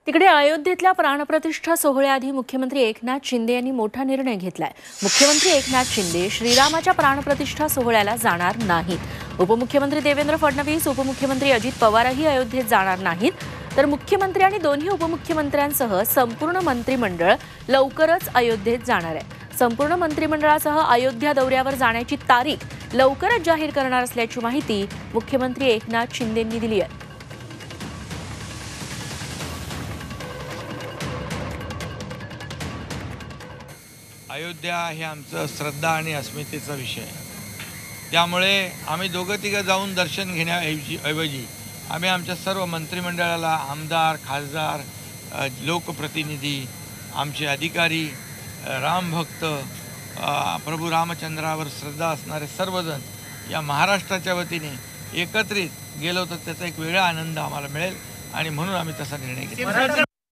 तिकडे अयोध्येतल्या प्राणप्रतिष्ठा सोहळ्याआधी मुख्यमंत्री एकनाथ शिंदे यांनी मोठा निर्णय घेतलाय। मुख्यमंत्री एकनाथ शिंदे श्रीरामाच्या प्राणप्रतिष्ठा सोहळ्याला जाणार नाहीत। उपमुख्यमंत्री देवेंद्र फडणवीस, उपमुख्यमंत्री अजित पवारही अयोध्येत जाणार नाहीत। तर मुख्यमंत्री आणि दोन्ही उपमुख्यमंत्र्यांसह संपूर्ण मंत्रिमंडळ लवकरच अयोध्येत जाणार आहे। संपूर्ण मंत्रिमंडळासह अयोध्या दौऱ्यावर जाण्याची तारीख लवकरच जाहीर करणार असल्याची माहिती मुख्यमंत्री एकनाथ शिंदेंनी दिली आहे। अयोध्या हे आमचं श्रद्धा आणि अस्मितेचा विषय आहे। त्यामुळे आम्ही दोघं तिघं जाऊन दर्शन घेण्याऐवजी आम्ही आमच्या सर्व मंत्रिमंडळाला, आमदार, खासदार, लोकप्रतिनिधी, आमचे अधिकारी, रामभक्त, प्रभू रामचंद्रावर श्रद्धा असणारे सर्वजण या महाराष्ट्राच्या वतीने एकत्रित गेलो तर त्याचा एक वेगळा आनंद आम्हाला मिळेल आणि म्हणून आम्ही तसा निर्णय घेतला।